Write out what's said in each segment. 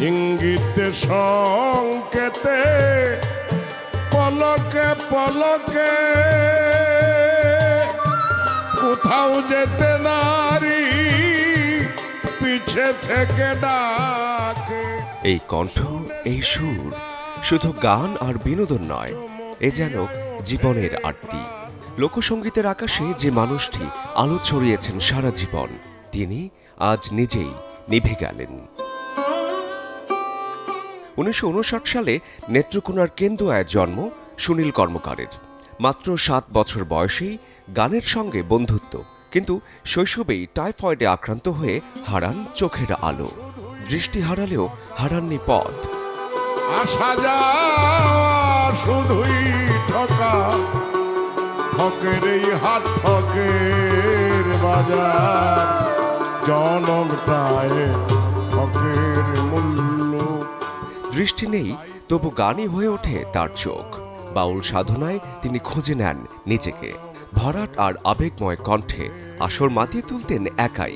ইঙ্গিতে সংকেতে পলকে পলকে কোথাও যেতে নারী পিছে থেকে ডাকে। এই কণ্ঠ, এই সুর শুধু গান আর বিনোদন নয়, এ যেন জীবনের আরতি। লোকসঙ্গীতের আকাশে যে মানুষটি আলো ছড়িয়েছেন সারা জীবন, তিনি আজ নিজেই নিভে গেলেন। 1959 সালে নেত্রকোনার কেন্দুয়ায় জন্ম সুনীল কর্মকারের। মাত্র 7 বছর বয়সেই গানের সঙ্গে বন্ধুত্ব, কিন্তু শৈশবেই টাইফয়েডে আক্রান্ত হয়ে হারান চোখের আলো। দৃষ্টি হারালেও হারাননি পথ। আসা যাওয়া শুধুই ঠকা, ঠকের এই হাট ঠকের বাজার, জনমটায় ঠকের মূল্য। দৃষ্টি নেই, তবু গানই হয়ে ওঠে তার চোখ। বাউল সাধনায় তিনি খুঁজে নেন নিজেকে। ভরাট আর আবেগময় কণ্ঠে আসর মাতিয়ে তুলতেন একাই।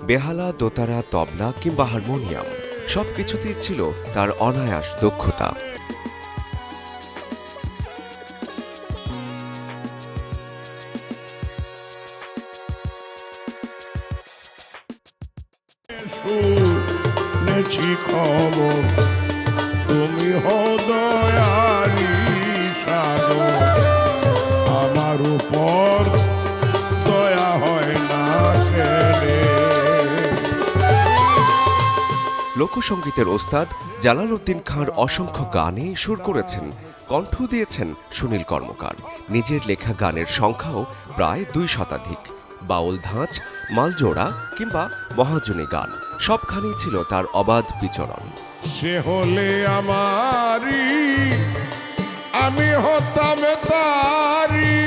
বেহালা, দোতারা, তবলা কিংবা হারমোনিয়াম, সবকিছুতেই ছিল তার অনায়াস দক্ষতা। শুনেছি খবর তুমি হদয়ারি সাগর, আমার উপর দয়া হয় না কেনে। লোকসঙ্গীতের ওস্তাদ জালালউদ্দিন খাঁর অসংখ্য গানে সুর করেছেন, কণ্ঠ দিয়েছেন সুনীল কর্মকার। নিজের লেখা গানের সংখ্যাও প্রায় 2 শতাধিক। বাউল ধাঁচ, মালজোড়া কিংবা মহাজনী গান, সবখানেই ছিল তার অবাধ বিচরণ। সে হলে আমারি, আমি হতাম তারি,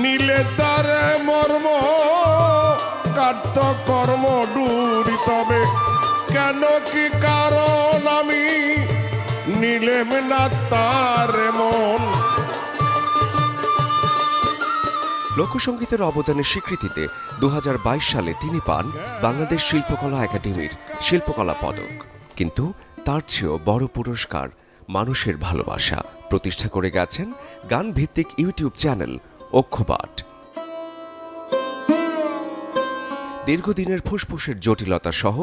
নীলে তার মর্ম কাটত কর্ম ডুরি। তবে কেন কি কারণ আমি নিলেম না তার মন। লোকসঙ্গীতের অবদানের স্বীকৃতিতে 2022 সালে তিনি পান বাংলাদেশ শিল্পকলা একাডেমির শিল্পকলা পদক। কিন্তু তার চেয়েও বড় পুরস্কার মানুষের ভালোবাসা। প্রতিষ্ঠা করে গেছেন গান ভিত্তিক ইউটিউব চ্যানেল অক্ষবাট। দীর্ঘদিনের ফুসফুসের জটিলতা সহ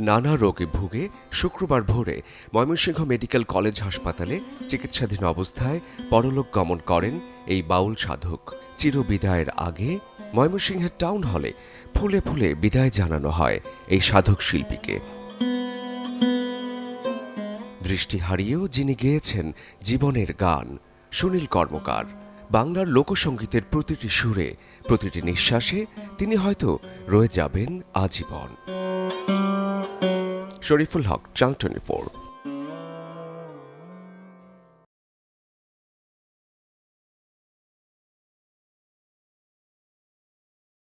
নানা রোগে ভুগে শুক্রবার ভোরে ময়মনসিংহ মেডিকেল কলেজ হাসপাতালে চিকিৎসাধীন অবস্থায় পরলোক গমন করেন এই বাউল সাধক। চিরবিদায়ের আগে ময়মনসিংহের টাউন হলে ফুলে ফুলে বিদায় জানানো হয় এই সাধক শিল্পীকে। দৃষ্টি হারিয়েও যিনি গেয়েছেন জীবনের গান, সুনীল কর্মকার। বাংলার লোকসঙ্গীতের প্রতিটি সুরে, প্রতিটি নিঃশ্বাসে তিনি হয়তো রয়ে যাবেন আজীবন। শরীফুল হক, চ্যানেল 24।